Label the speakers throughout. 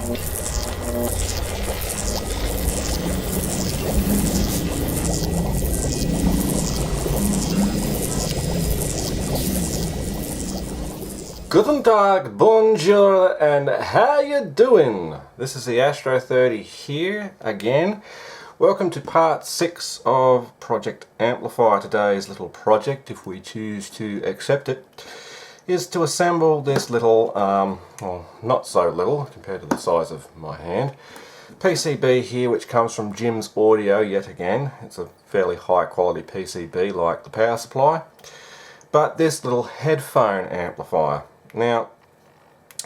Speaker 1: Guten Tag, bonjour, and how you doing? This is the Astro 30 here again. Welcome to part 6 of Project Amplifier. Today's little project, if we choose to accept it, is to assemble this little, well, not so little compared to the size of my hand, PCB here, which comes from Jim's Audio yet again. It's a fairly high quality PCB like the power supply. But this little headphone amplifier. Now,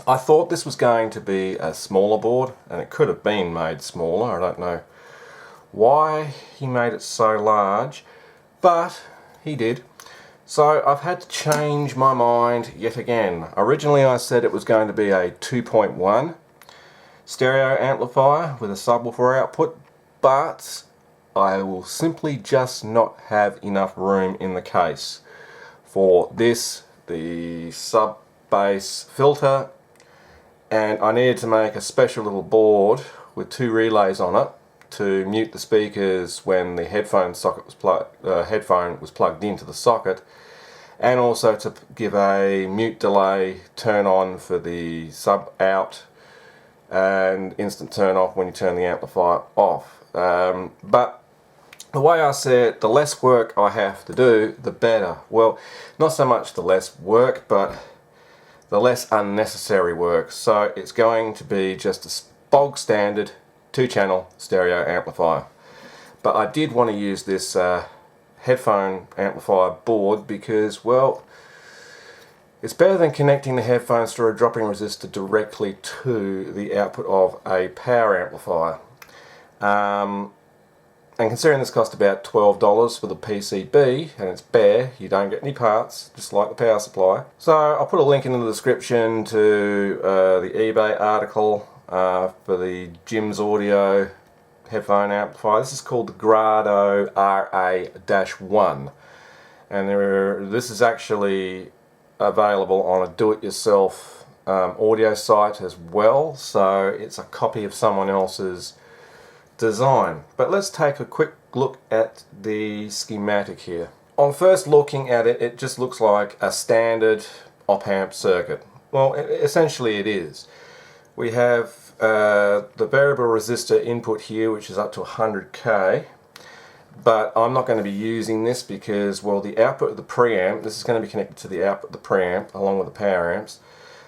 Speaker 1: I thought this was going to be a smaller board, and it could have been made smaller. I don't know why he made it so large, but he did. So I've had to change my mind yet again. Originally I said it was going to be a 2.1 stereo amplifier with a subwoofer output, but I will simply just not have enough room in the case for this, the sub bass filter, and I needed to make a special little board with 2 relays on it to mute the speakers when the headphone socket was headphone was plugged into the socket, and also to give a mute delay turn on for the sub out and instant turn off when you turn the amplifier off. But the way I said, the less work I have to do, the better. Well, not so much the less work, but the less unnecessary work. So it's going to be just a bog standard 2-channel stereo amplifier. But I did want to use this headphone amplifier board because, well, it's better than connecting the headphones through a dropping resistor directly to the output of a power amplifier. And considering this cost about $12 for the PCB, and it's bare, you don't get any parts, just like the power supply. So I'll put a link in the description to the eBay article for the Jim's Audio headphone amplifier. This is called the Grado RA-1, and this is actually available on a do-it-yourself audio site as well, so it's a copy of someone else's design. But let's take a quick look at the schematic here. On first looking at it, it just looks like a standard op-amp circuit. Well, essentially it is. We have the variable resistor input here, which is up to 100k, but I'm not going to be using this because, well, the output of the preamp, this is going to be connected to the output of the preamp along with the power amps.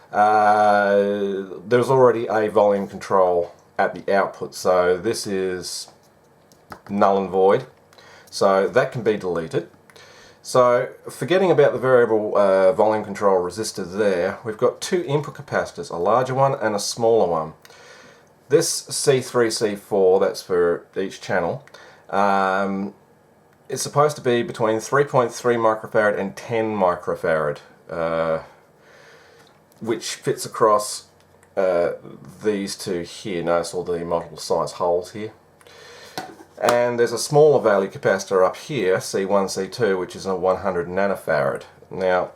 Speaker 1: There's already a volume control at the output, so this is null and void, so that can be deleted. So forgetting about the variable volume control resistor there, we've got 2 input capacitors, a larger one and a smaller one. This C3, C4, that's for each channel, it's supposed to be between 3.3 microfarad and 10 microfarad, which fits across these 2 here. Notice all the multiple size holes here. And there's a smaller value capacitor up here, C1, C2, which is a 100 nanofarad. Now,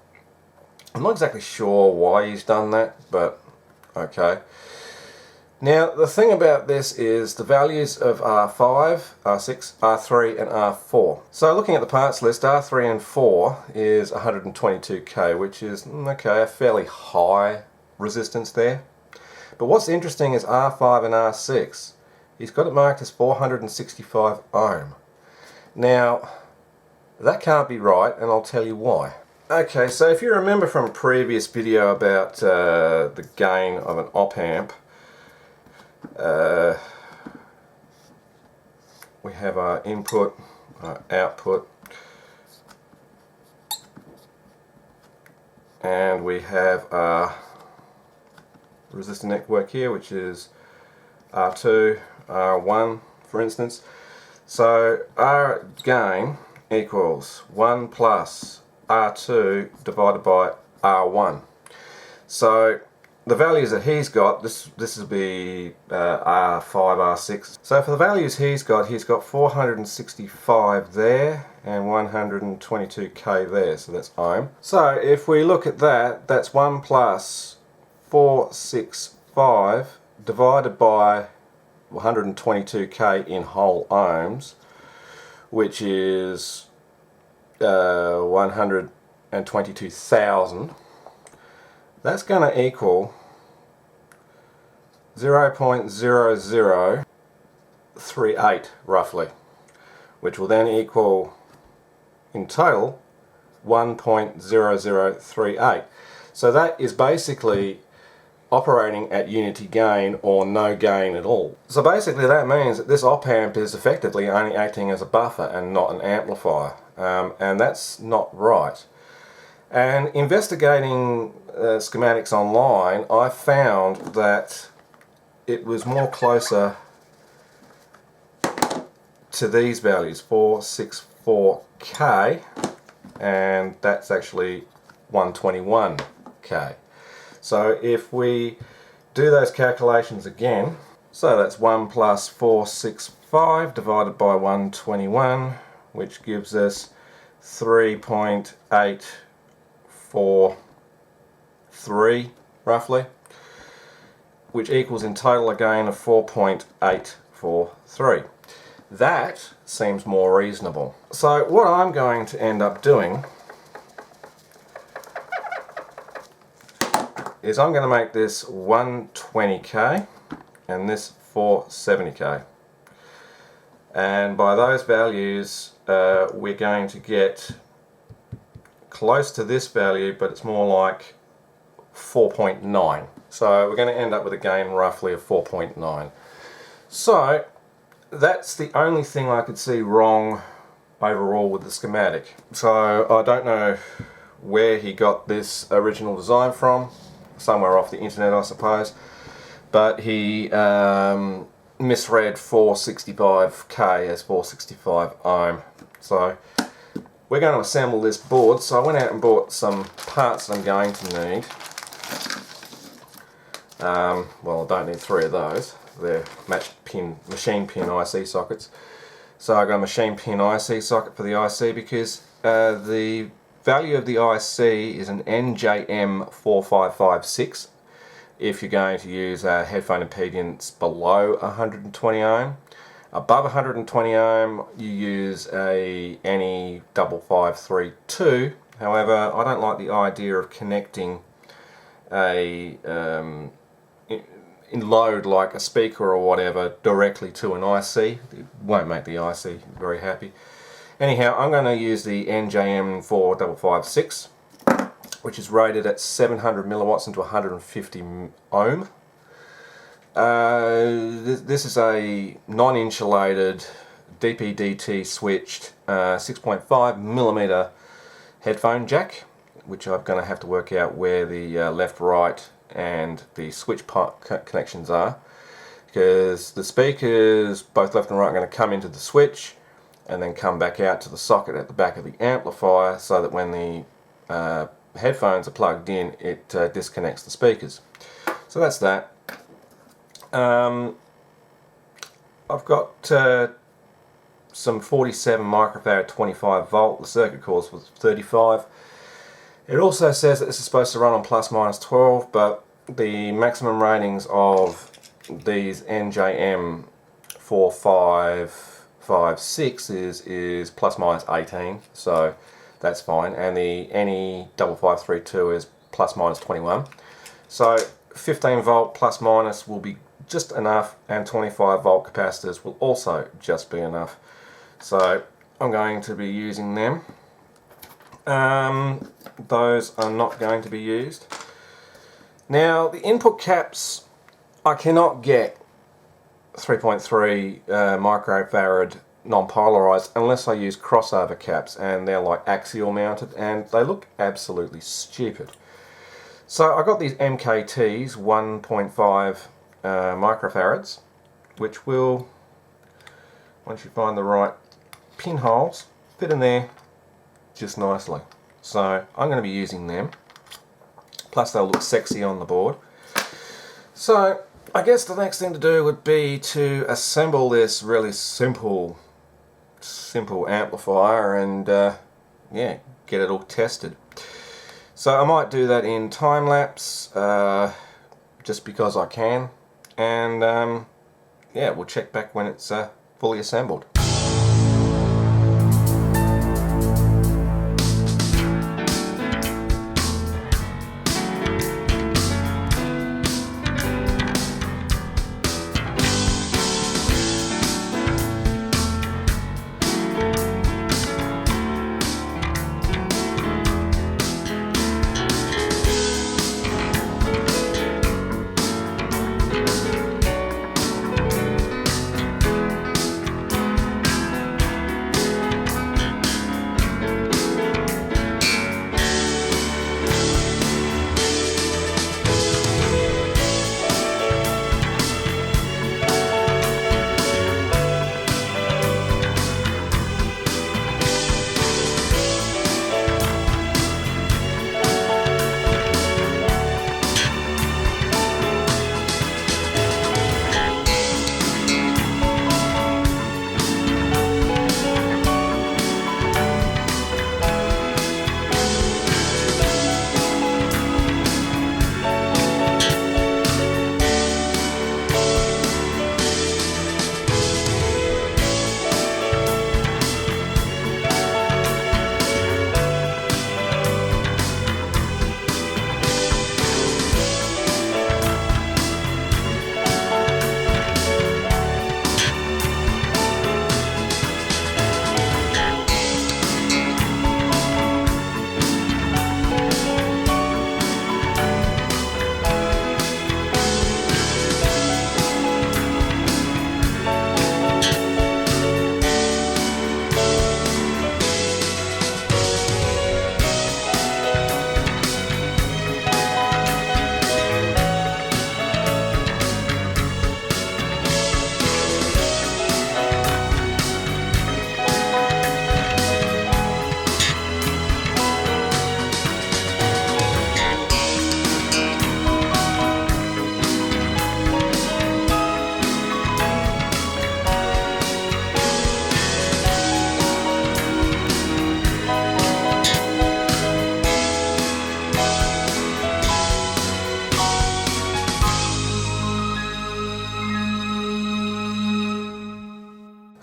Speaker 1: I'm not exactly sure why he's done that, but okay. Now, the thing about this is the values of R5, R6, R3 and R4. So looking at the parts list, R3 and 4 is 122k, which is, okay, a fairly high resistance there. But what's interesting is R5 and R6. He's got it marked as 465 ohm. Now, that can't be right, and I'll tell you why. Okay, so if you remember from a previous video about the gain of an op-amp, we have our input, our output, and we have our resistor network here, which is R2, R1 for instance. So our gain equals 1 plus R2 divided by R1. So the values that he's got, this will be R5, R6. So for the values he's got 465 there and 122k there, so that's ohm. So if we look at that, that's 1 plus 465 divided by 122k in whole ohms, which is 122,000, that's going to equal 0.0038 roughly, which will then equal in total 1.0038. So that is basically operating at unity gain or no gain at all. So basically that means that this op-amp is effectively only acting as a buffer and not an amplifier, and that's not right. And investigating schematics online, I found that it was more closer to these values, 464k, and that's actually 121k. So if we do those calculations again, so that's 1 plus 465 divided by 121, which gives us 3.843 roughly, which equals in total a gain of 4.843. That seems more reasonable. So what I'm going to end up doing is I'm going to make this 120k and this 470k, and by those values we're going to get close to this value, but it's more like 4.9. So we're going to end up with a gain roughly of 4.9. So that's the only thing I could see wrong overall with the schematic. So I don't know where he got this original design from, somewhere off the internet I suppose, but he misread 465k as 465 ohm. So we're going to assemble this board. So I went out and bought some parts that I'm going to need. Well, I don't need 3 of those. They're machine pin IC sockets. So I got a machine pin IC socket for the IC because the value of the IC is an NJM4556 if you're going to use a headphone impedance below 120 ohm. Above 120 ohm you use a NE5532. However, I don't like the idea of connecting a in load like a speaker or whatever directly to an IC. It won't make the IC very happy. Anyhow, I'm going to use the NJM4556, which is rated at 700 milliwatts into 150 ohm. This is a non-insulated DP-DT switched 6.5 millimeter headphone jack, which I'm going to have to work out where the left, right and the switch part connections are, because the speakers both left and right are going to come into the switch and then come back out to the socket at the back of the amplifier, so that when the headphones are plugged in it disconnects the speakers. So that's that. I've got some 47 microfarad 25 volt. The circuit calls for 35. It also says that this is supposed to run on plus minus 12, but the maximum ratings of these NJM 4556 is plus minus 18, so that's fine, and the NE5532 is plus minus 21. So 15 volt plus minus will be just enough, and 25 volt capacitors will also just be enough. So I'm going to be using them. Those are not going to be used. Now the input caps, I cannot get 3.3 microfarad non-polarized unless I use crossover caps, and they're like axial mounted and they look absolutely stupid. So I got these MKTs 1.5 microfarads, which will, once you find the right pinholes, fit in there just nicely. So I'm going to be using them, plus they'll look sexy on the board. So I guess the next thing to do would be to assemble this really simple amplifier and yeah, get it all tested. So I might do that in time lapse just because I can. and yeah, we'll check back when it's fully assembled.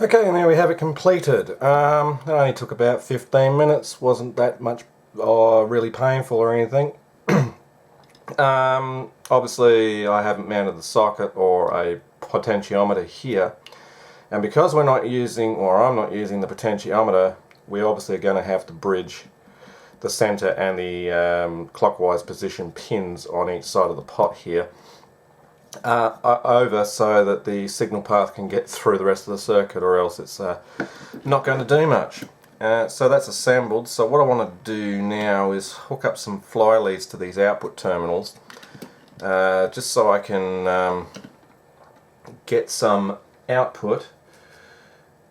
Speaker 1: Okay, and there we have it completed. It only took about 15 minutes, wasn't that much really painful or anything. Obviously I haven't mounted the socket or a potentiometer here, and because we're not using, or I'm not using the potentiometer, we obviously are going to have to bridge the center and the clockwise position pins on each side of the pot here over so that the signal path can get through the rest of the circuit, or else it's not going to do much. So that's assembled. So what I want to do now is hook up some fly leads to these output terminals, just so I can get some output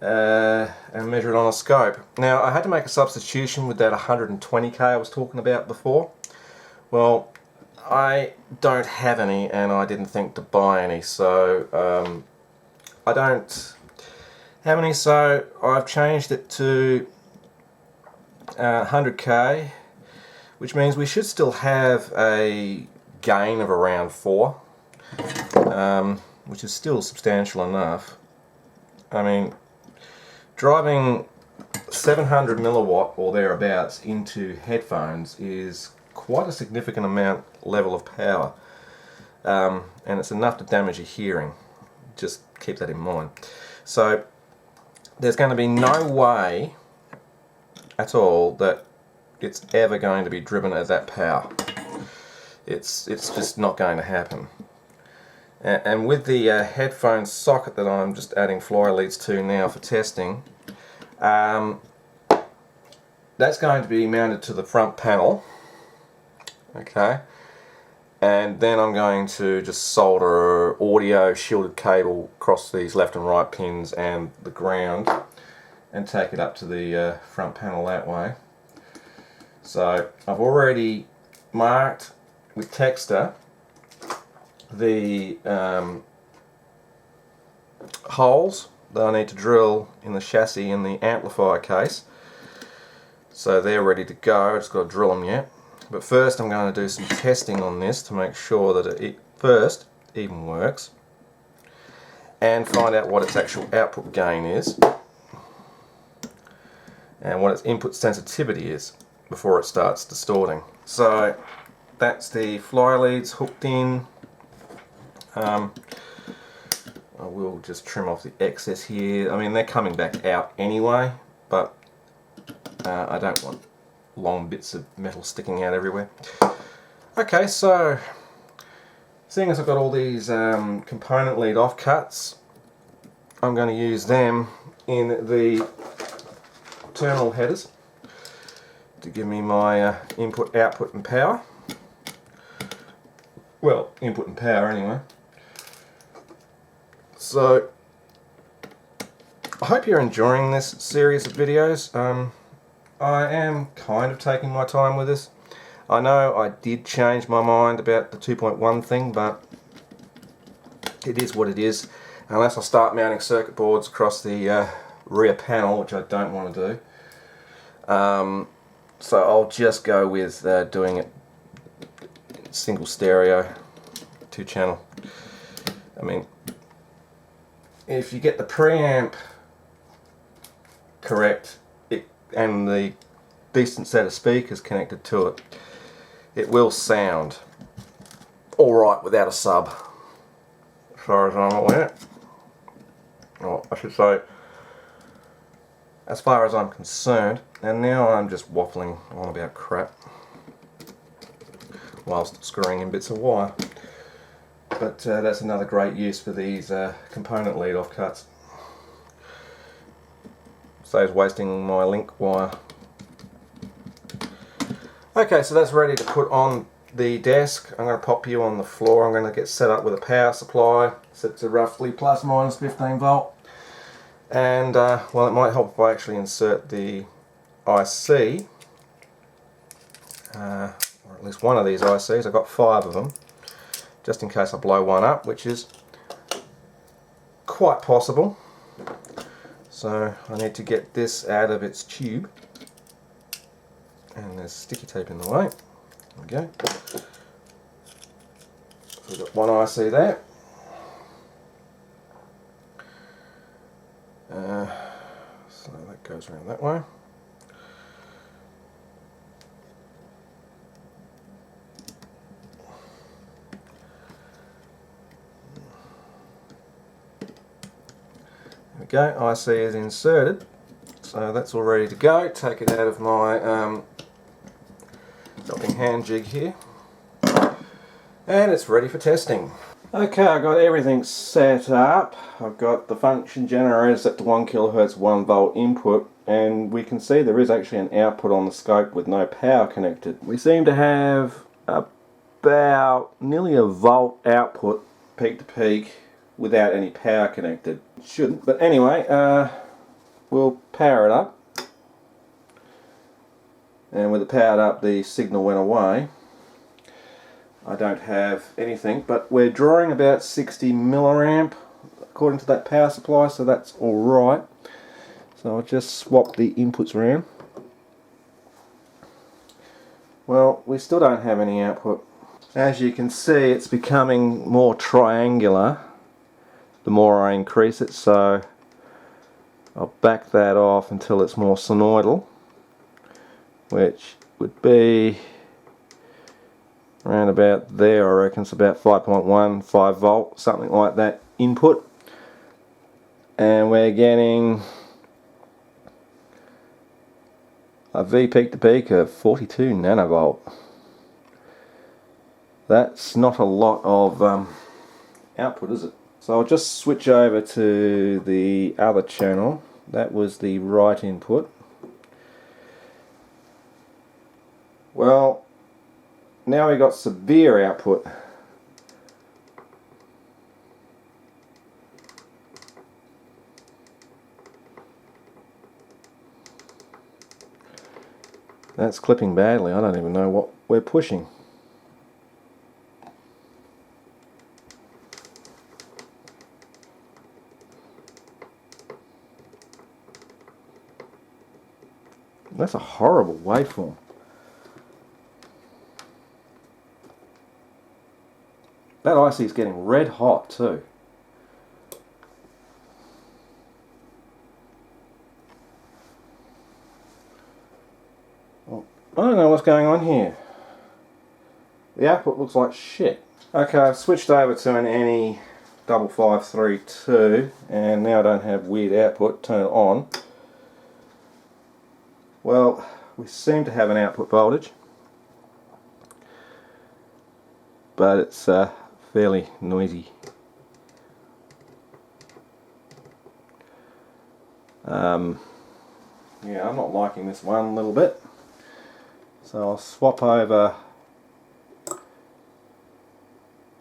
Speaker 1: and measure it on a scope. Now, I had to make a substitution with that 120k I was talking about before. Well, I don't have any, and I didn't think to buy any, so I don't have any, so I've changed it to 100k, which means we should still have a gain of around 4, which is still substantial enough. I mean, driving 700 milliwatt or thereabouts into headphones is quite a significant level of power, and it's enough to damage your hearing. Just keep that in mind. So there's going to be no way at all that it's ever going to be driven at that power. It's just not going to happen. And with the headphone socket that I'm just adding fly leads to now for testing, that's going to be mounted to the front panel. Okay, and then I'm going to just solder audio shielded cable across these left and right pins and the ground, and take it up to the front panel that way. So I've already marked with Texter the holes that I need to drill in the chassis and the amplifier case, so they're ready to go. I've just got to drill them yet. But first I'm going to do some testing on this to make sure that it first even works, and find out what its actual output gain is and what its input sensitivity is before it starts distorting. So that's the fly leads hooked in. I will just trim off the excess here. I mean, they're coming back out anyway, but I don't want long bits of metal sticking out everywhere. Okay, so seeing as I've got all these component lead offcuts, I'm going to use them in the terminal headers to give me my input, output and power. Well, input and power anyway. So I hope you're enjoying this series of videos. I am kind of taking my time with this. I know I did change my mind about the 2.1 thing, but it is what it is. Unless I start mounting circuit boards across the rear panel, which I don't want to do. So I'll just go with doing it single stereo, 2-channel. I mean, if you get the preamp correct and the decent set of speakers connected to it, it will sound alright without a sub, as far as I'm aware. Or I should say, as far as I'm concerned. And now I'm just waffling on about crap whilst screwing in bits of wire. But that's another great use for these component lead offcuts. Saves wasting my link wire. Okay, so that's ready to put on the desk. I'm going to pop you on the floor. I'm going to get set up with a power supply set to roughly plus minus 15 volt. And well, it might help if I actually insert the IC, or at least one of these ICs. I've got 5 of them, just in case I blow one up, which is quite possible. So I need to get this out of its tube, and there's sticky tape in the way. There we go. So we've got one IC there. So that goes around that way. There we go, IC is inserted, so that's all ready to go. Take it out of my helping hand jig here, and it's ready for testing. Okay, I've got everything set up. I've got the function generator set to 1 kHz 1 volt input, and we can see there is actually an output on the scope with no power connected. We seem to have about nearly a volt output peak to peak without any power connected. It shouldn't, but anyway, we'll power it up. And with it powered up, the signal went away. I don't have anything, but we're drawing about 60 milliamp according to that power supply, so that's alright. So I'll just swap the inputs around. Well, we still don't have any output. As you can see, it's becoming more triangular the more I increase it, so I'll back that off until it's more sinusoidal, which would be around about there. I reckon it's about 5.1, 5 volt, something like that input, and we're getting a V peak to peak of 42 nanovolt. That's not a lot of output, is it? So I'll just switch over to the other channel. That was the right input. Well, now we've got severe output. That's clipping badly. I don't even know what we're pushing. That's a horrible waveform. That IC is getting red hot too. I don't know what's going on here. The output looks like shit. Okay, I've switched over to an NE 5532 and now I don't have weird output. Turn it on. Well, we seem to have an output voltage, but it's fairly noisy. Yeah, I'm not liking this one little bit, so I'll swap over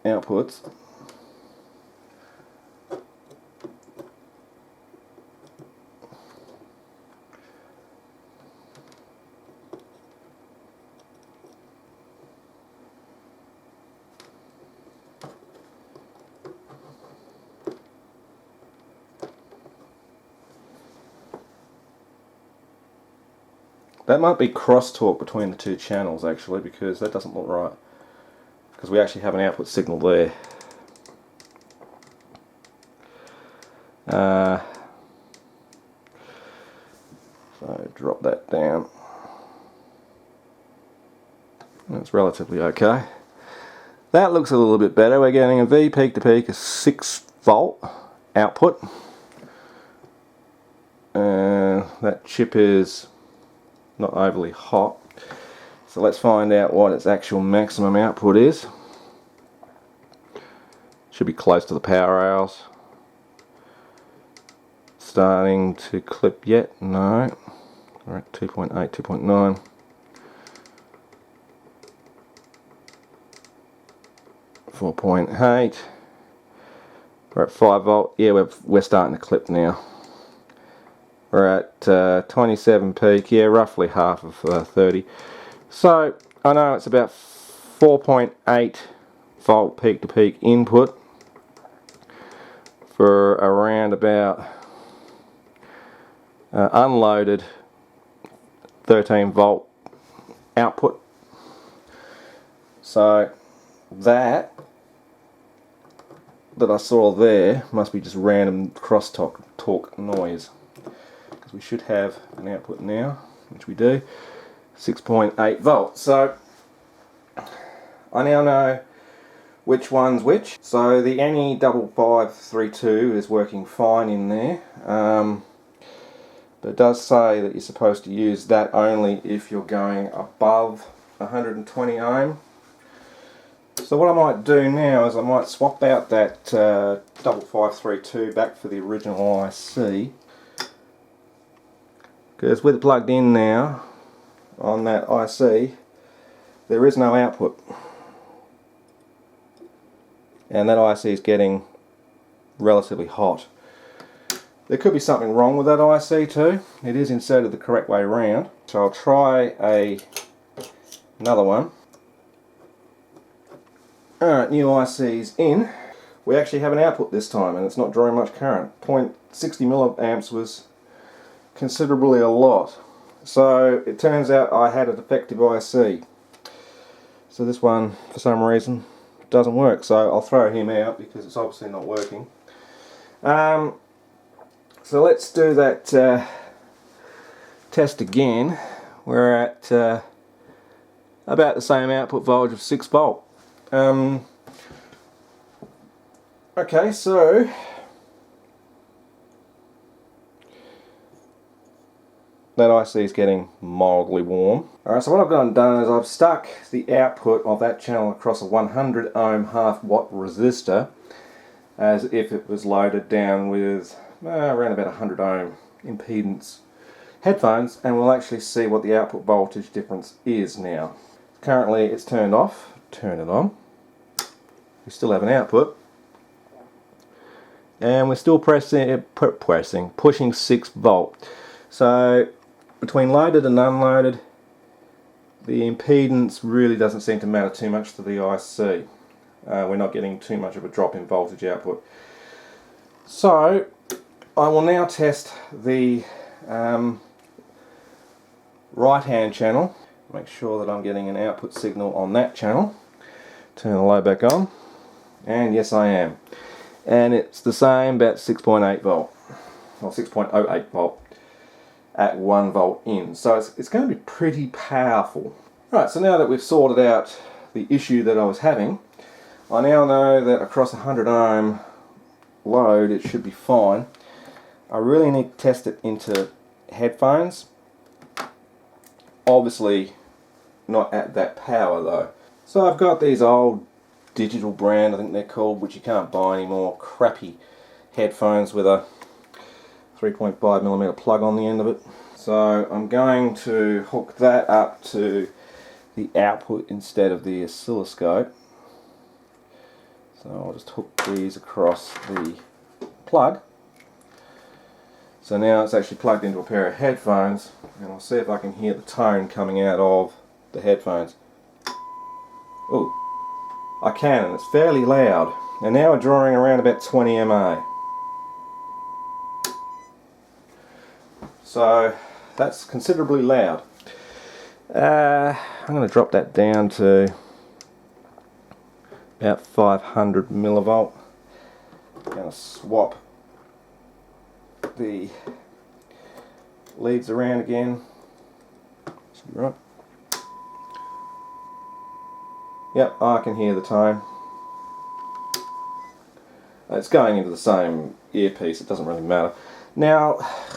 Speaker 1: outputs. That might be crosstalk between the two channels actually, because that doesn't look right, because we actually have an output signal there. So drop that down. That's relatively okay. That looks a little bit better. We're getting a V peak to peak, a 6 volt output. That chip is not overly hot. So let's find out what its actual maximum output is. Should be close to the power rails. Starting to clip yet? No. We're at 2.8, 2.9. .8. We're at 5 volt. Yeah, we're starting to clip now. We're at 27 peak. Yeah, roughly half of 30. So I know it's about 4.8 volt peak to peak input for around about unloaded 13 volt output. So that I saw there must be just random crosstalk noise, because we should have an output now, which we do, 6.8 volts. So I now know which one's which. So the NE 5532 is working fine in there, but it does say that you're supposed to use that only if you're going above 120 ohm. So what I might do now is I might swap out that 5532 back for the original IC, because with it plugged in now on that IC there is no output, and that IC is getting relatively hot. There could be something wrong with that IC too. It is inserted the correct way around, so I'll try another one. Alright, new IC's in. We actually have an output this time and it's not drawing much current. 0.60 milliamps was considerably a lot. So it turns out I had a defective IC. So this one, for some reason, doesn't work. So I'll throw him out because it's obviously not working. So let's do that test again. We're at about the same output voltage of 6 volt. Okay, so that IC is getting mildly warm. Alright, so what I've done is I've stuck the output of that channel across a 100 ohm half watt resistor as if it was loaded down with around about 100 ohm impedance headphones, and we'll actually see what the output voltage difference is now. Currently it's turned off. Turn it on. We still have an output, and we're still pushing 6 volt. So between loaded and unloaded, the impedance really doesn't seem to matter too much to the IC. We're not getting too much of a drop in voltage output. So I will now test the right hand channel. Make sure that I'm getting an output signal on that channel. Turn the low back on, and yes I am. And it's the same, about 6.8 volt, or 6.08 volt. at 1 volt in. So it's going to be pretty powerful. Right, so now that we've sorted out the issue that I was having, I now know that across 100 ohm load it should be fine. I really need to test it into headphones. Obviously not at that power though. So I've got these old digital brand, I think they're called, which you can't buy anymore, crappy headphones with a 3.5mm plug on the end of it. So I'm going to hook that up to the output instead of the oscilloscope. So I'll just hook these across the plug. So now it's actually plugged into a pair of headphones, and I'll see if I can hear the tone coming out of the headphones. Oh, I can, and it's fairly loud. And now we're drawing around about 20 MA. So that's considerably loud. I'm going to drop that down to about 500 millivolt. I'm going to swap the leads around again. Should be right. Yep, I can hear the tone. It's going into the same earpiece, it doesn't really matter. Now,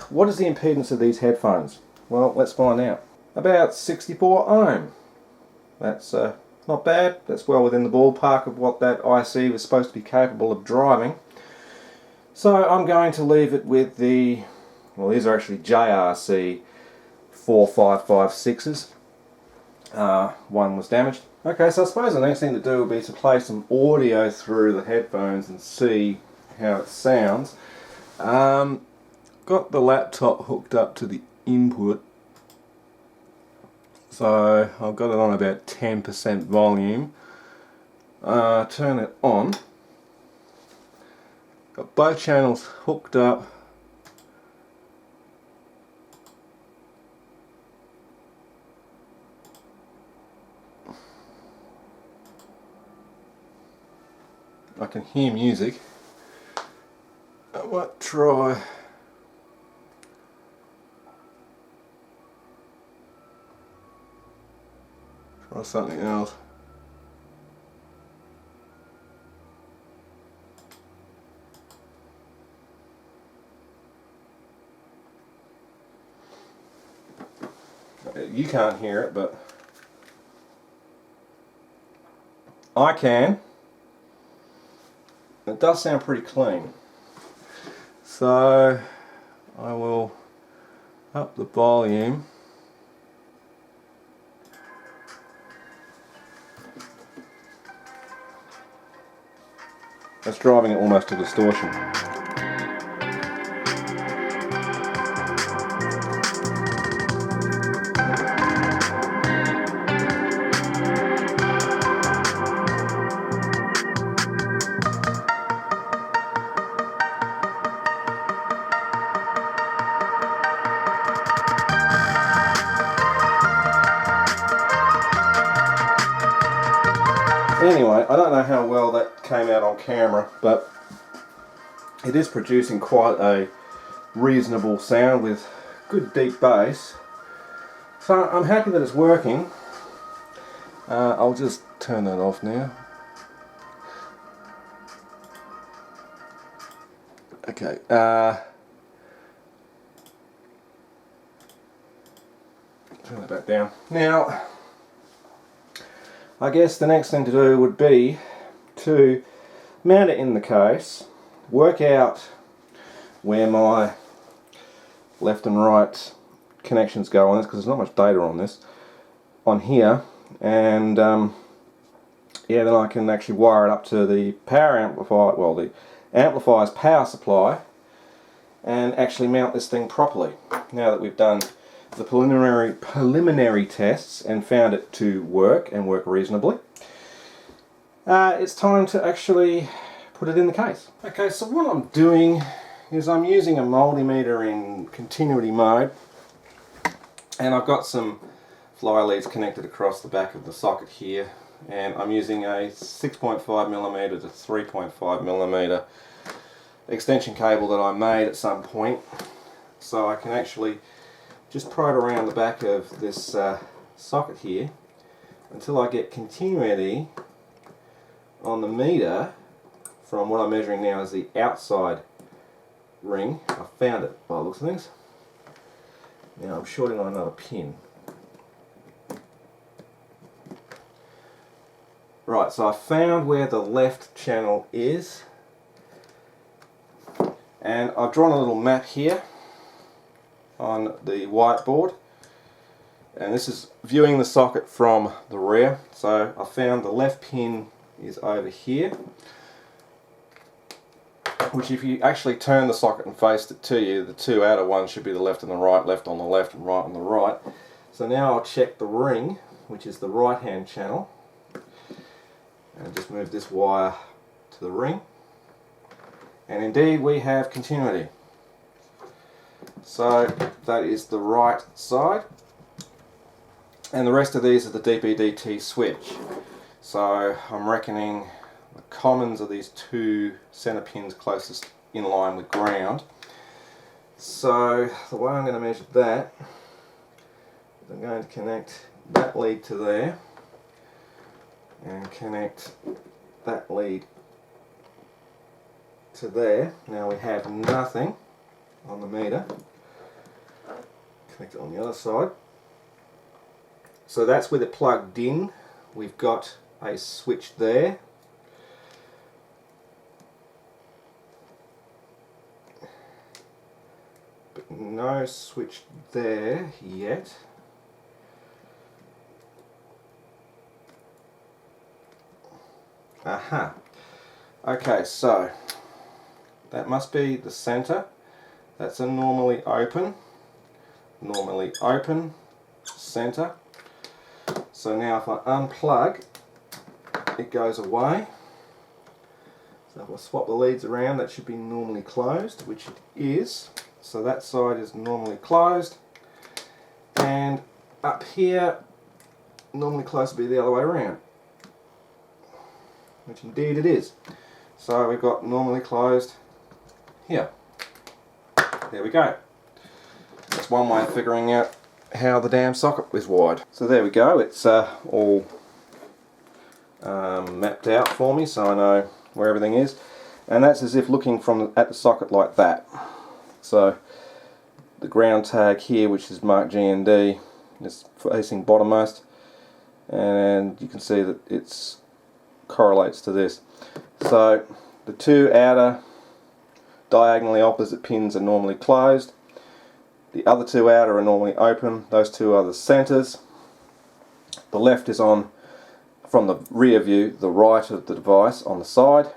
Speaker 1: what is the impedance of these headphones? Well, let's find out. About 64 ohm. That's not bad. That's well within the ballpark of what that IC was supposed to be capable of driving. So I'm going to leave it with the, well, these are actually JRC 4556s. One was damaged. Okay, so I suppose the next thing to do would be to play some audio through the headphones and see how it sounds. Got the laptop hooked up to the input, so I've got it on about 10% volume. Turn it on. Got both channels hooked up. I can hear music. I might try something else. You can't hear it, but I can. It does sound pretty clean. So I will up the volume. That's driving it almost to distortion. Anyway, I don't know how well that came out on camera, but it is producing quite a reasonable sound with good deep bass. So I'm happy that it's working. I'll just turn that off now. Okay. Turn that back down. Now, I guess the next thing to do would be to mount it in the case, work out where my left and right connections go on this, because there's not much data on this, on here, and yeah, then I can actually wire it up to the power amplifier, well, the amplifier's power supply, and actually mount this thing properly. Now that we've done the preliminary tests and found it to work and work reasonably, it's time to actually put it in the case. Okay, so what I'm doing is I'm using a multimeter in continuity mode, and I've got some fly leads connected across the back of the socket here, and I'm using a 6.5mm to 3.5mm extension cable that I made at some point, so I can actually just probe around the back of this socket here until I get continuity on the meter from what I'm measuring now as the outside ring. I found it by the looks of things. Now I'm shorting on another pin. Right, so I found where the left channel is, and I've drawn a little map here on the whiteboard, and this is viewing the socket from the rear. So I found the left pin is over here, which if you actually turn the socket and faced it to you, the two outer ones should be the left and the right, left on the left and right on the right. So now I'll check the ring, which is the right hand channel, and just move this wire to the ring, and indeed we have continuity. So that is the right side, and the rest of these are the DP-DT switch. So I'm reckoning the commons are these two center pins closest in line with ground. So the way I'm going to measure that is I'm going to connect that lead to there and connect that lead to there. Now we have nothing on the meter. Connect it on the other side. So that's with it plugged in. We've got a switch there. But no switch there yet. Aha. Okay, so that must be the center. That's a normally open, center. So now if I unplug, it goes away. So if I swap the leads around, that should be normally closed, which it is. So that side is normally closed, and up here, normally closed would be the other way around, which indeed it is. So we've got normally closed here. There we go. That's one way of figuring out how the damn socket is wired. So there we go, it's all mapped out for me, so I know where everything is, and that's as if looking at the socket like that. So the ground tag here, which is marked GND, is facing bottommost, and you can see that it's correlates to this. So the two outer diagonally opposite pins are normally closed. The other two outer are normally open. Those two are the centers. The left is on, from the rear view, the right of the device on the side,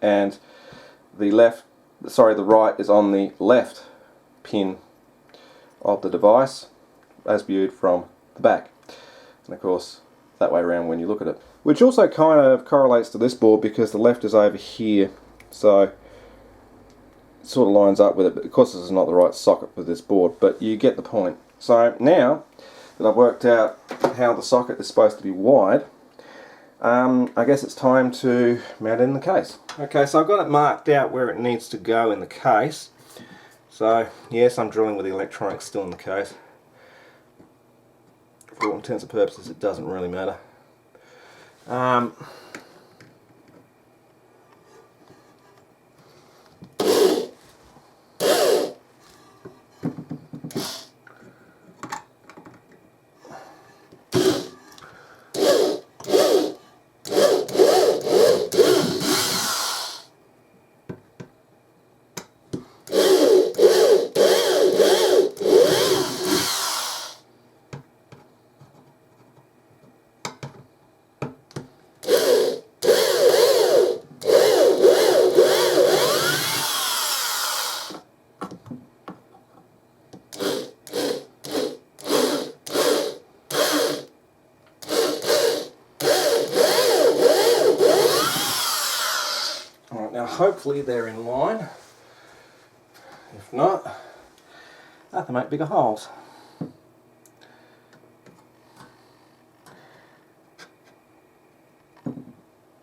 Speaker 1: and the right is on the left pin of the device as viewed from the back. And of course that way around when you look at it. Which also kind of correlates to this board because the left is over here, so it sort of lines up with it, but of course this is not the right socket for this board, but you get the point. So now that I've worked out how the socket is supposed to be wired, I guess it's time to mount it in the case. Okay, so I've got it marked out where it needs to go in the case. So yes, I'm drilling with the electronics still in the case. For all intents and purposes it doesn't really matter. Hopefully they're in line. If not, I have to make bigger holes.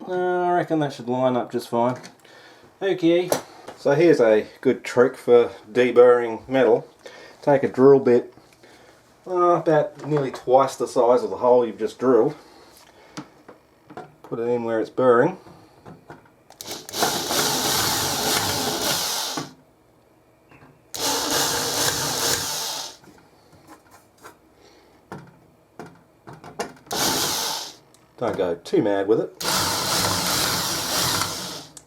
Speaker 1: I reckon that should line up just fine. Okay, so here's a good trick for deburring metal. Take a drill bit, about nearly twice the size of the hole you've just drilled. Put it in where it's burring. Don't go too mad with it.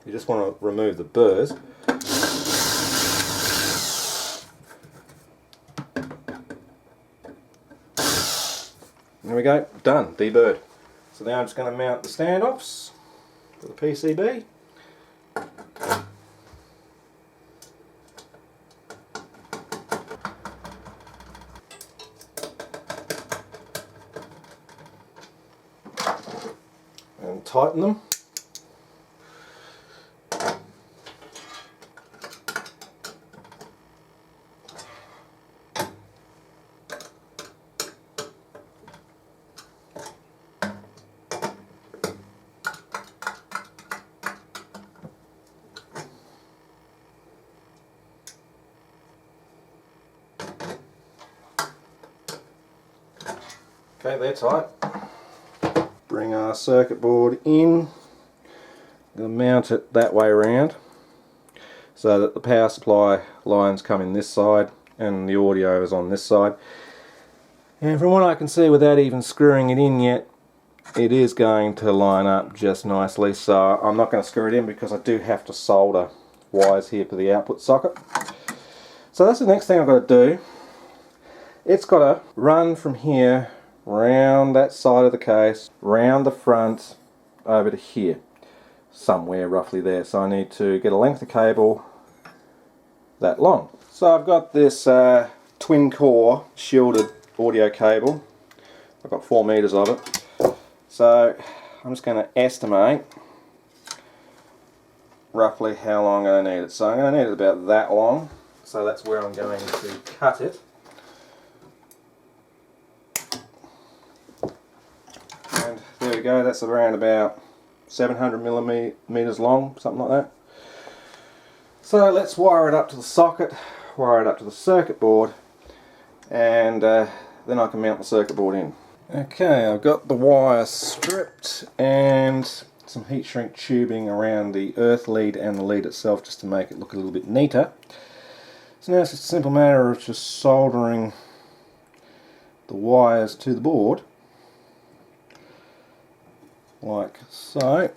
Speaker 1: You just want to remove the burrs. There we go, done, deburred. So now I'm just going to mount the standoffs to the PCB. And tighten them. Okay, they're tight. Bring our circuit board in. I'm going to mount it that way around so that the power supply lines come in this side and the audio is on this side. And from what I can see, without even screwing it in yet, it is going to line up just nicely. So I'm not going to screw it in because I do have to solder wires here for the output socket. So that's the next thing I've got to do. It's got to run from here round that side of the case, round the front, over to here, somewhere roughly there. So I need to get a length of cable that long. So I've got this twin core shielded audio cable. I've got 4 meters of it. So I'm just going to estimate roughly how long I need it. So I'm going to need it about that long. So that's where I'm going to cut it. And there we go, that's around about 700 millimeters long, something like that. So let's wire it up to the socket, wire it up to the circuit board, and then I can mount the circuit board in. Okay, I've got the wire stripped and some heat shrink tubing around the earth lead and the lead itself just to make it look a little bit neater. So now it's just a simple matter of just soldering the wires to the board. Like so.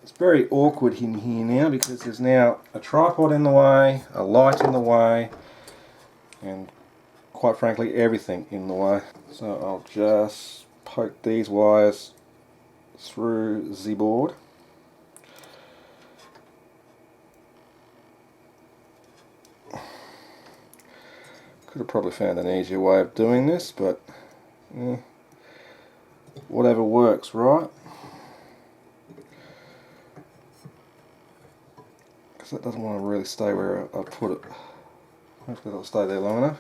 Speaker 1: It's very awkward in here now because there's now a tripod in the way, a light in the way, and quite frankly everything in the way. So I'll just poke these wires through the board. Could have probably found an easier way of doing this, but whatever works, right? Because that doesn't want to really stay where I put it. Hopefully it'll stay there long enough.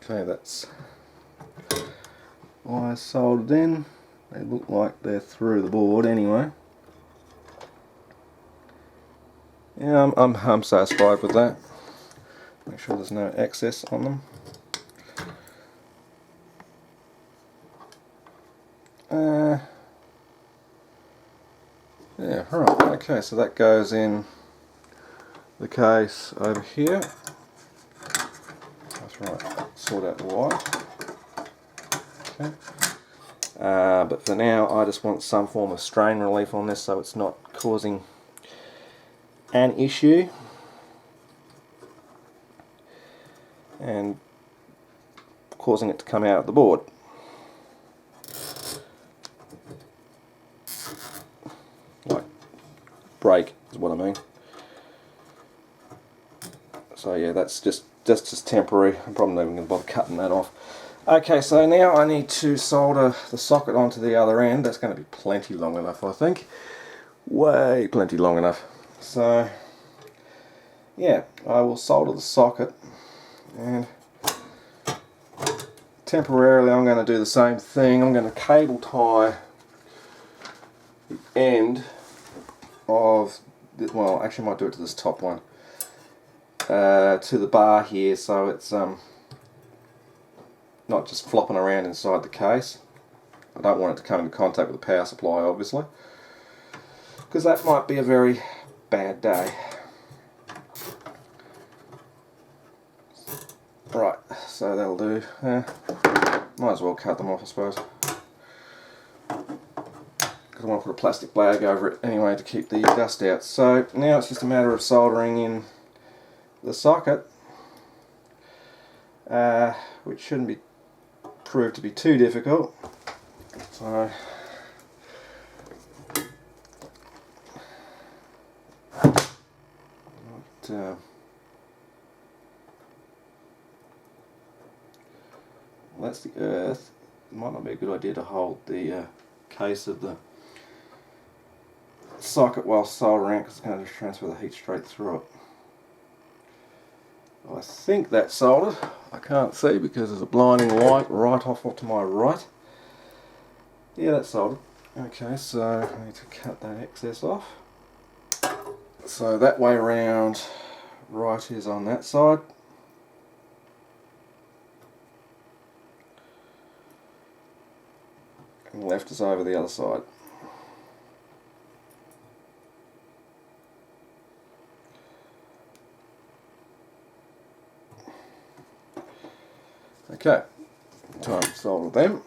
Speaker 1: Okay, that's wires soldered in. They look like they're through the board anyway. Yeah, I'm satisfied with that. Make sure there's no excess on them. Yeah, right, okay, so that goes in the case over here. That's right, sort out the wire. Okay. But for now I just want some form of strain relief on this so it's not causing an issue and causing it to come out of the board. Like break is what I mean. So yeah, that's just temporary. I'm probably not even going to bother cutting that off. Okay, so now I need to solder the socket onto the other end. That's going to be plenty long enough, I think. Way plenty long enough. So yeah, I will solder the socket, and temporarily I'm going to do the same thing. I'm going to cable tie the end of, well, actually I might do it to this top one, to the bar here, so it's not just flopping around inside the case. I don't want it to come into contact with the power supply, obviously, because that might be a very bad day. Right, so that'll do. Might as well cut them off, I suppose, because I want to put a plastic bag over it anyway to keep the dust out. So now it's just a matter of soldering in the socket, which shouldn't be prove to be too difficult. So that's the earth. It might not be a good idea to hold the case of the socket while soldering, because it's going to just transfer the heat straight through it. I think that's soldered. I can't see because there's a blinding light right off to my right. Yeah, that's soldered. Okay, so I need to cut that excess off. So that way around, right is on that side. And left is over the other side. Okay, time to solder them.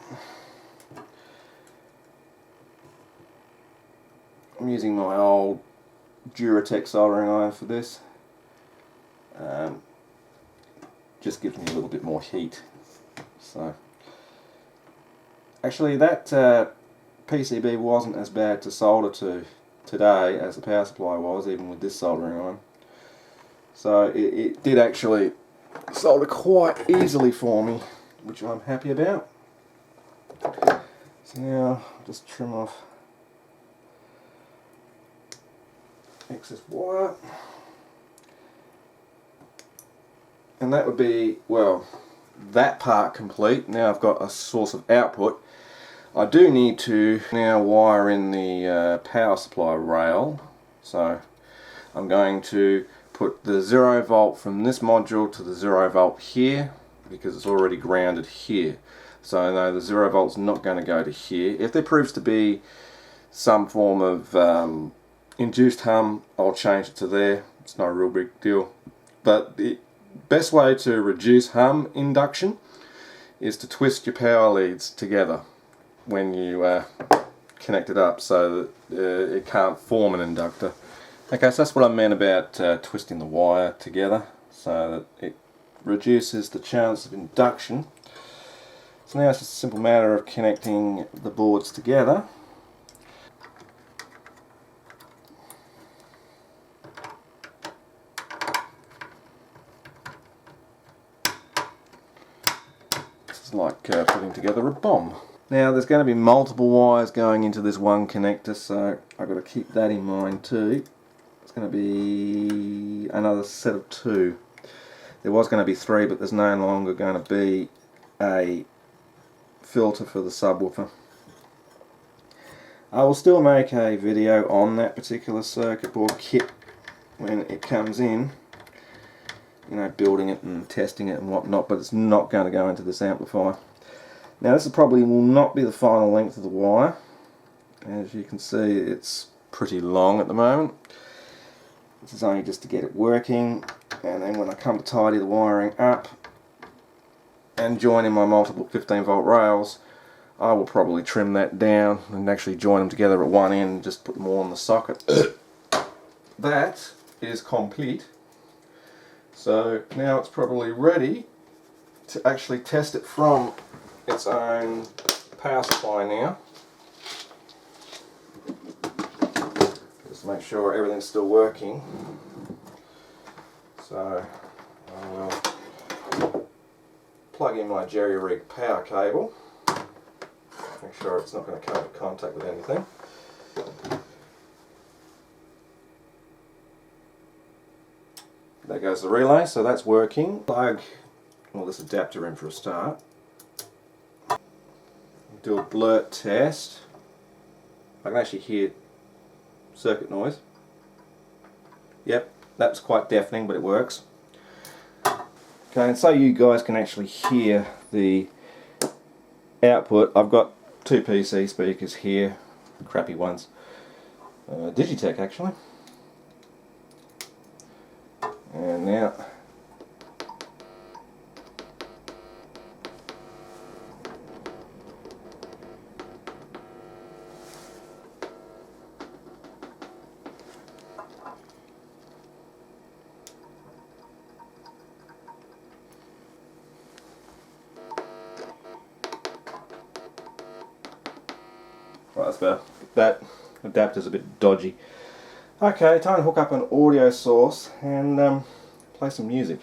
Speaker 1: I'm using my old Duratec soldering iron for this. Just gives me a little bit more heat. So actually that PCB wasn't as bad to solder to today as the power supply was, even with this soldering iron. So it did actually solder quite easily for me, which I'm happy about. So now I'll just trim off excess wire, and that would be, well, that part complete. Now I've got a source of output. I do need to now wire in the power supply rail, so I'm going to put the 0 volt from this module to the 0 volt here, because it's already grounded here. So no, the 0 volt's not going to go to here. If there proves to be some form of induced hum, I'll change it to there. It's not a real big deal. But the best way to reduce hum induction is to twist your power leads together when you connect it up, so that it can't form an inductor. Okay, so that's what I meant about twisting the wire together, so that it reduces the chance of induction. So now it's just a simple matter of connecting the boards together. This is like putting together a bomb. Now there's going to be multiple wires going into this one connector, so I've got to keep that in mind too. It's going to be another set of 2. There was going to be 3, but there's no longer going to be a filter for the subwoofer. I will still make a video on that particular circuit board kit when it comes in, you know, building it and testing it and whatnot, but it's not going to go into this amplifier. Now this probably will not be the final length of the wire. As you can see, it's pretty long at the moment. This is only just to get it working, and then when I come to tidy the wiring up and join in my multiple 15 volt rails, I will probably trim that down and actually join them together at one end and just put them all in the socket. That is complete. So now it's probably ready to actually test it from its own power supply now. Just to make sure everything's still working. So I will plug in my jerry rig power cable. Make sure it's not going to come into contact with anything. There goes the relay, so that's working. Plug this adapter in for a start. Do a blurt test. I can actually hear circuit noise. Yep, that's quite deafening, but it works. Okay, and so you guys can actually hear the output. I've got two PC speakers here, crappy ones. Digitech actually. And now right, that's better. That adapter's a bit dodgy. Okay, time to hook up an audio source and play some music.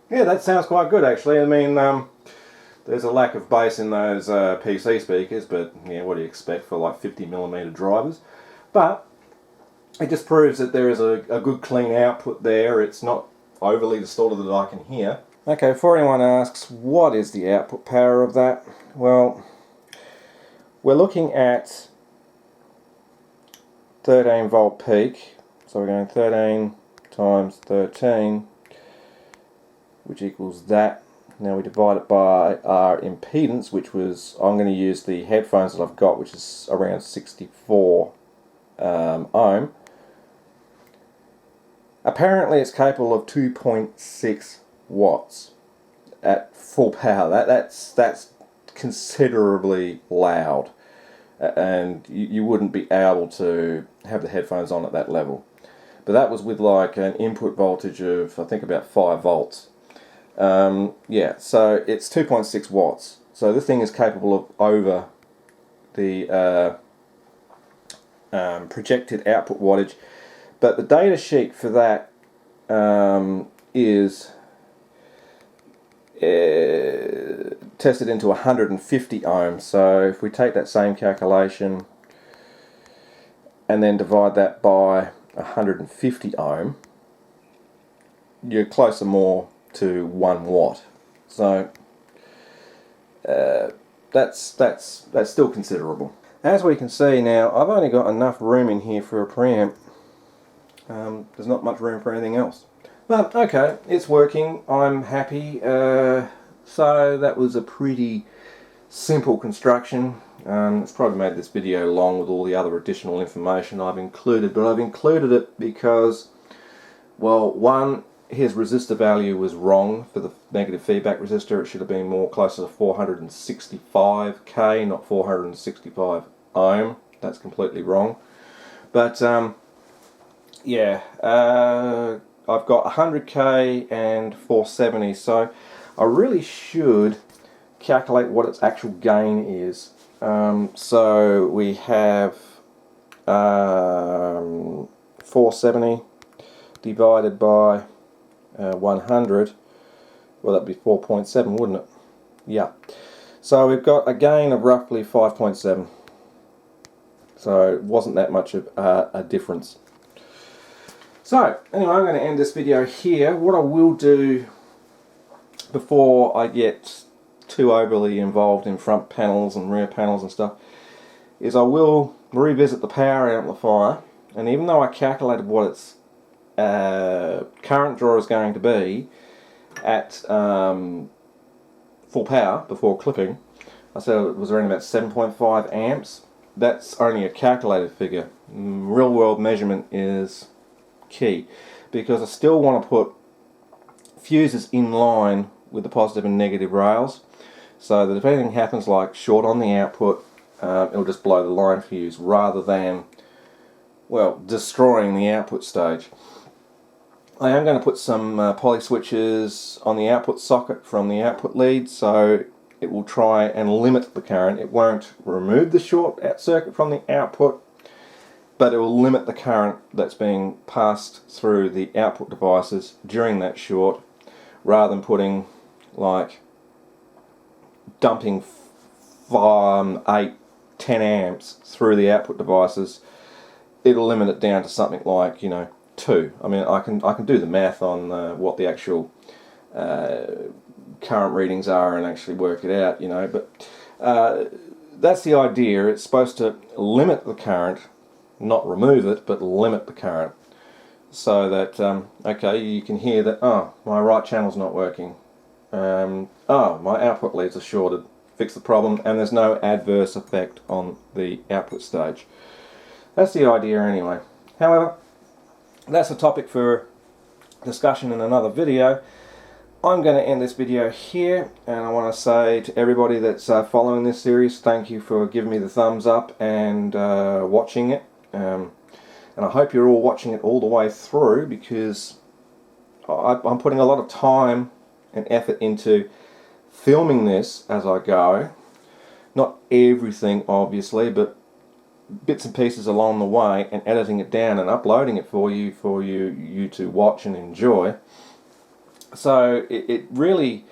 Speaker 1: Yeah, that sounds quite good actually. I mean, there's a lack of bass in those PC speakers, but yeah, what do you expect for like 50mm drivers? But it just proves that there is a good clean output there. It's not overly distorted that I can hear. Okay, before anyone asks, what is the output power of that? Well, we're looking at 13 volt peak. So we're going 13 times 13, which equals that. Now we divide it by our impedance, which was, I'm going to use the headphones that I've got, which is around 64 ohm. Apparently it's capable of 2.6 watts at full power. That's considerably loud, and you wouldn't be able to have the headphones on at that level. But that was with like an input voltage of, I think, about 5 volts. Yeah, so it's 2.6 watts. So this thing is capable of over the projected output wattage. But the data sheet for that is tested into 150 ohms. So if we take that same calculation and then divide that by 150 ohm, you're closer more to 1 watt. So that's still considerable. as we can see now, I've only got enough room in here for a preamp. There's not much room for anything else. But okay, it's working. I'm happy. So that was a pretty simple construction. It's probably made this video long with all the other additional information I've included, but I've included it because, well, one, his resistor value was wrong for the negative feedback resistor. It should have been more closer to 465k, not 465 ohm. That's completely wrong. But yeah, I've got 100k and 470, so I really should calculate what its actual gain is. So we have 470 divided by 100, well, that'd be 4.7, wouldn't it? Yeah. So we've got a gain of roughly 5.7. So it wasn't that much of a difference. So anyway, I'm going to end this video here. What I will do before I get too overly involved in front panels and rear panels and stuff is I will revisit the power amplifier, and even though I calculated what its current draw is going to be at full power before clipping, I said it was around about 7.5 amps. That's only a calculated figure. Real world measurement is key, because I still want to put fuses in line with the positive and negative rails, so that if anything happens like short on the output, it'll just blow the line fuse rather than, well, destroying the output stage. I am going to put some poly switches on the output socket from the output lead, so it will try and limit the current. It won't remove the short circuit from the output, but it will limit the current that's being passed through the output devices during that short, rather than putting, like, dumping 8, 10 amps through the output devices. It'll limit it down to something like, you know, 2. I mean, I can do the math on what the actual current readings are and actually work it out, you know, but that's the idea. It's supposed to limit the current, not remove it, but limit the current, so that okay, you can hear that, oh, my right channel's not working, oh, my output leads are shorted, fix the problem, and there's no adverse effect on the output stage. That's the idea anyway. However, that's a topic for discussion in another video. I'm going to end this video here, and I want to say to everybody that's following this series, thank you for giving me the thumbs up and watching it. And I hope you're all watching it all the way through, because I'm putting a lot of time and effort into filming this as I go. Not everything, obviously, but bits and pieces along the way, and editing it down and uploading it for you to watch and enjoy. So it really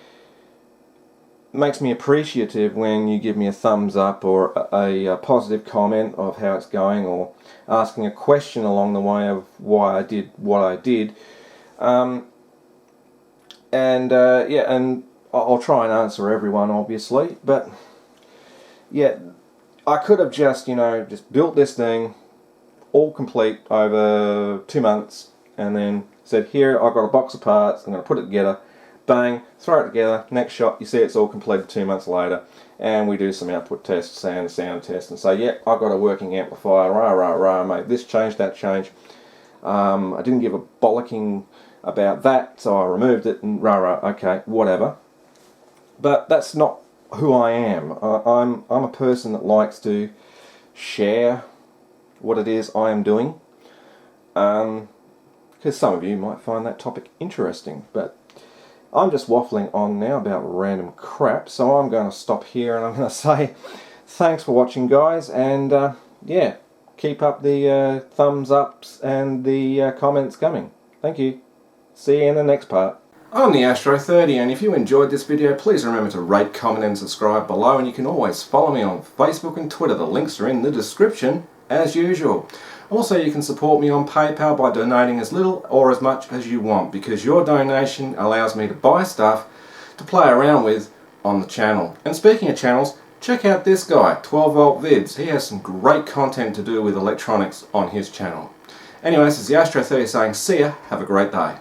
Speaker 1: makes me appreciative when you give me a thumbs up or a positive comment of how it's going, or asking a question along the way of why I did what I did. Yeah, and I'll try and answer everyone, obviously, but yeah, I could have just, you know, just built this thing all complete over 2 months, and then said, here, I've got a box of parts, I'm going to put it together, bang, throw it together, next shot, you see it's all completed 2 months later, and we do some output tests and sound tests, and say, yeah, I've got a working amplifier, I made this change, that change. I didn't give a bollocking about that, so I removed it, and okay, whatever. But that's not who I am. I'm a person that likes to share what it is I am doing, because some of you might find that topic interesting, but I'm just waffling on now about random crap, so I'm going to stop here, and I'm going to say thanks for watching, guys, and yeah, keep up the thumbs ups and the comments coming. Thank you. See you in the next part. I'm the Astro 30, and if you enjoyed this video, please remember to rate, comment and subscribe below, and you can always follow me on Facebook and Twitter. The links are in the description as usual. Also, you can support me on PayPal by donating as little or as much as you want, because your donation allows me to buy stuff to play around with on the channel. And speaking of channels, check out this guy, 12 volt vids. He has some great content to do with electronics on his channel. Anyway, this is the Astro 30 saying see ya, have a great day.